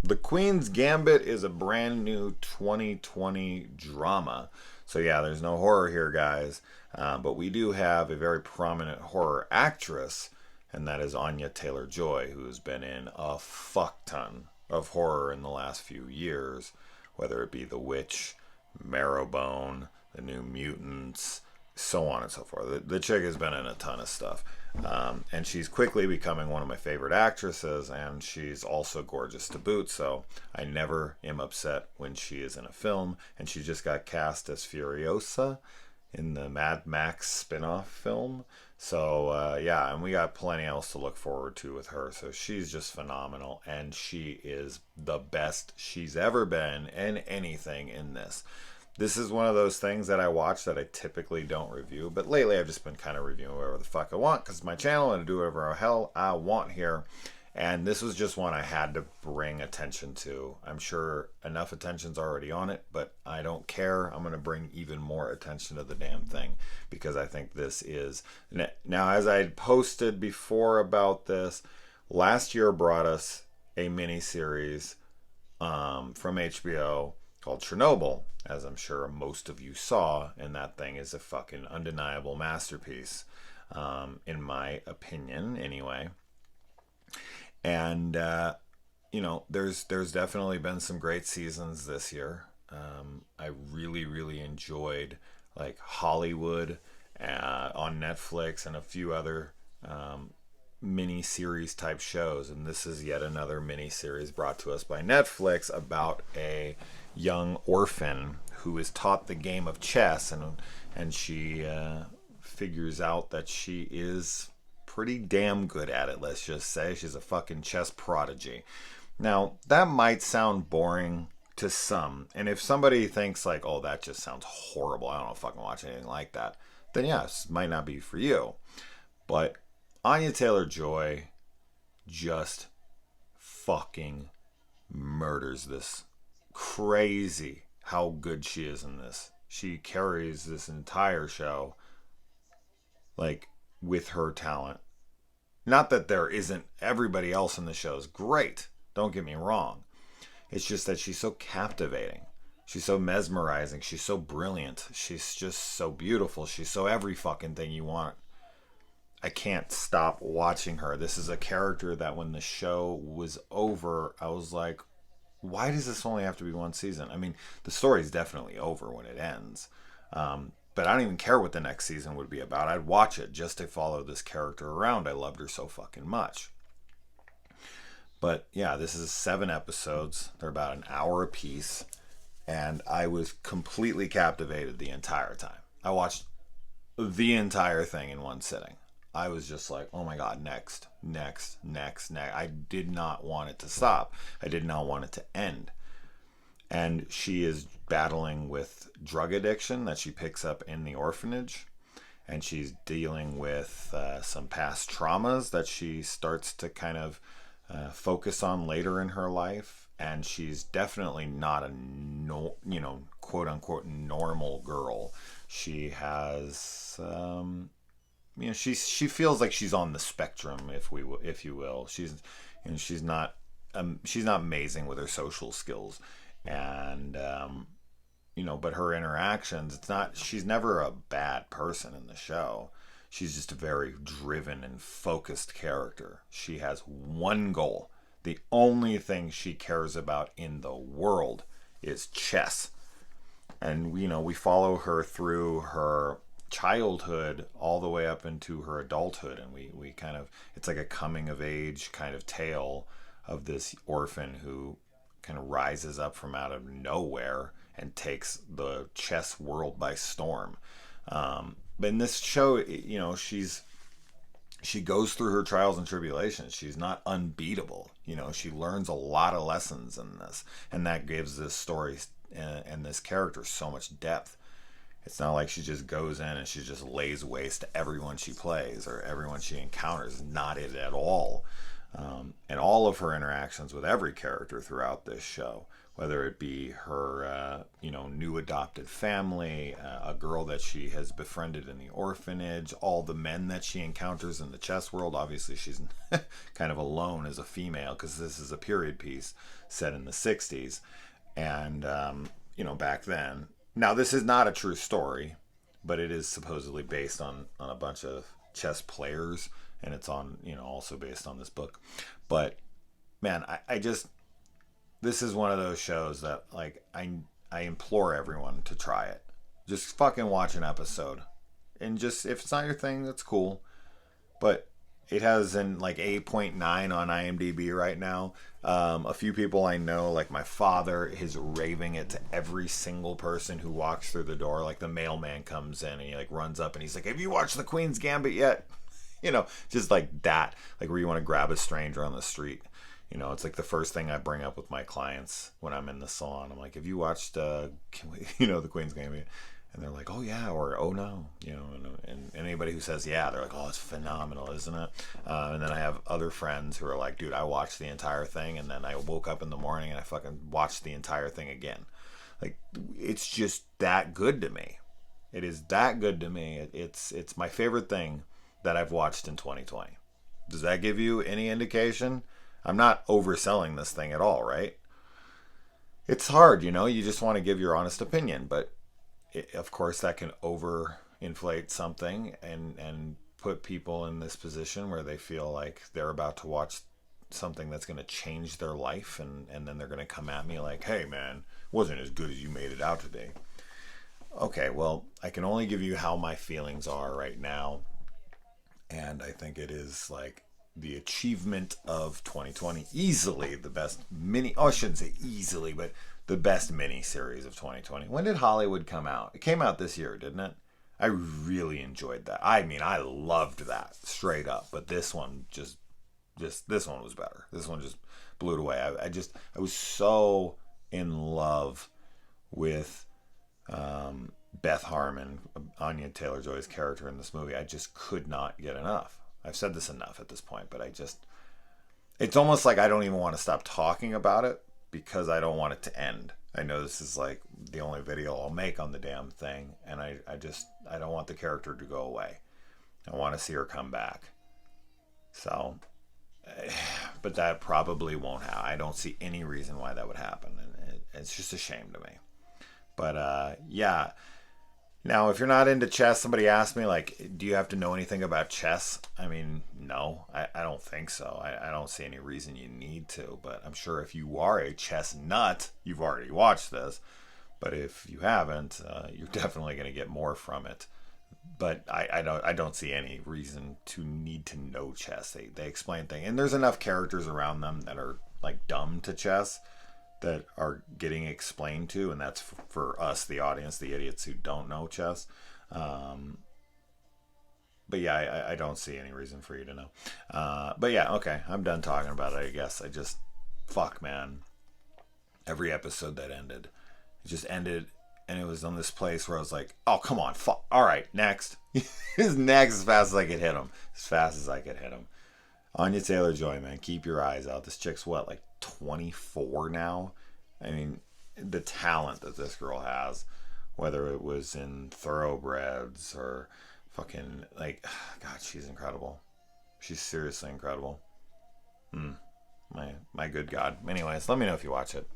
The Queen's Gambit is a brand new 2020 drama. So, yeah, there's no horror here, guys. But we do have a very prominent horror actress, and that is Anya Taylor Joy, who's been in a fuck ton of horror in the last few years, whether it be The Witch, Marrowbone, The New Mutants, so on and so forth. The chick has been in a ton of stuff. And she's quickly becoming one of my favorite actresses, and she's also gorgeous to boot, so I never am upset when she is in a film. And she just got cast as Furiosa in the Mad Max spin-off film. So, yeah, and we got plenty else to look forward to with her. So she's just phenomenal, and she is the best she's ever been in anything in this. This is one of those things that I watch that I typically don't review, but lately I've just been kind of reviewing whatever the fuck I want because it's my channel and I do whatever the hell I want here. And this was just one I had to bring attention to. I'm sure enough attention's already on it, but I don't care. I'm going to bring even more attention to the damn thing because I think this is... Now, as I posted before about this, last year brought us a miniseries from HBO called Chernobyl, as I'm sure most of you saw, and that thing is a fucking undeniable masterpiece, in my opinion, anyway. And there's definitely been some great seasons this year. I really enjoyed like Hollywood on Netflix and a few other mini series type shows, and this is yet another mini series brought to us by Netflix about a young orphan who is taught the game of chess, and she figures out that she is pretty damn good at it. Let's just say she's a fucking chess prodigy. Now that might sound boring to some, and if somebody thinks like, oh, that just sounds horrible, I don't fucking watch anything like that, then yes, it might not be for you. But Anya Taylor Joy just fucking murders this. Crazy how good she is in this. She carries this entire show like with her talent. Not that there isn't, everybody else in the show is great. Don't get me wrong. It's just that she's so captivating. She's so mesmerizing. She's so brilliant. She's just so beautiful. She's so every fucking thing you want. I can't stop watching her. This is a character that when the show was over, I was like, why does this only have to be one season? I mean, the story's definitely over when it ends. But I don't even care what the next season would be about. I'd watch it just to follow this character around. I loved her so fucking much. But yeah, this is 7 episodes. They're about an hour apiece. And I was completely captivated the entire time. I watched the entire thing in one sitting. I was just like, oh my God, next. I did not want it to stop. I did not want it to end. And she is battling with drug addiction that she picks up in the orphanage. And she's dealing with some past traumas that she starts to kind of focus on later in her life. And she's definitely not a, quote unquote, normal girl. She has... she feels like she's on the spectrum, if you will. She's not amazing with her social skills, and but her interactions, she's never a bad person in the show. She's just a very driven and focused character. She has one goal. The only thing she cares about in the world is chess, and we follow her through her childhood all the way up into her adulthood, and we kind of, it's like a coming of age kind of tale of this orphan who kind of rises up from out of nowhere and takes the chess world by storm. But in this show, she goes through her trials and tribulations. She's not unbeatable. She learns a lot of lessons in this, and that gives this story and this character so much depth. It's not like she just goes in and she just lays waste to everyone she plays or everyone she encounters. Not it at all. And all of her interactions with every character throughout this show, whether it be her, new adopted family, a girl that she has befriended in the orphanage, all the men that she encounters in the chess world. Obviously, she's kind of alone as a female because this is a period piece set in the 60s. And, back then. Now, this is not a true story, but it is supposedly based on a bunch of chess players, and it's on, also based on this book. But man, I just, this is one of those shows that, like, I implore everyone to try it. Just fucking watch an episode, and just, if it's not your thing, that's cool. But it has an like 8.9 on IMDb right now. A few people I know, like my father, is raving it to every single person who walks through the door. Like the mailman comes in and he like runs up and he's like, "Have you watched the Queen's Gambit yet?" Just like that, like where you want to grab a stranger on the street. It's like the first thing I bring up with my clients when I'm in the salon. I'm like, "Have you watched, the Queen's Gambit?" And they're like, "Oh yeah," or "Oh no," and anybody who says yeah, they're like, "Oh, it's phenomenal, isn't it?" And then I have other friends who are like, "Dude, I watched the entire thing, and then I woke up in the morning and I fucking watched the entire thing again." Like, it's just that good to me. It is that good to me. It's my favorite thing that I've watched in 2020. Does that give you any indication? I'm not overselling this thing at all, right? It's hard, you just want to give your honest opinion, but of course that can overinflate something and put people in this position where they feel like they're about to watch something that's going to change their life, and then they're going to come at me like, "Hey man, wasn't as good as you made it out today." Okay, well, I can only give you how my feelings are right now, and I think it is like the achievement of 2020, easily the best I shouldn't say easily, but the best mini series of 2020. When did Hollywood come out? It came out this year, didn't it? I really enjoyed that. I mean, I loved that straight up, but this one just this one was better. This one just blew it away. I was so in love with Beth Harmon, Anya Taylor-Joy's character in this movie. I just could not get enough. I've said this enough at this point, but it's almost like I don't even want to stop talking about it because I don't want it to end. I know this is like the only video I'll make on the damn thing, and I don't want the character to go away. I want to see her come back. So, but that probably won't happen. I don't see any reason why that would happen, and it's just a shame to me. But yeah. Now, if you're not into chess, somebody asked me, like, do you have to know anything about chess? I mean, no, I don't think so. I don't see any reason you need to, but I'm sure if you are a chess nut, you've already watched this. But if you haven't, you're definitely going to get more from it. But I don't see any reason to need to know chess. They explain things, and there's enough characters around them that are like dumb to chess that are getting explained to, and that's for us, the audience, the idiots who don't know chess. But yeah, I don't see any reason for you to know. But yeah, okay, I'm done talking about it, I guess. Fuck, man. Every episode that ended, it just ended, and it was on this place where I was like, "Oh, come on, fuck. All right, next." Next, as fast as I could hit him. As fast as I could hit him. Anya Taylor-Joy, man, keep your eyes out. This chick's what, like 24 now? I mean, the talent that this girl has, whether it was in Thoroughbreds or fucking, like, God, she's incredible. She's seriously incredible. My good God. Anyways, let me know if you watch it.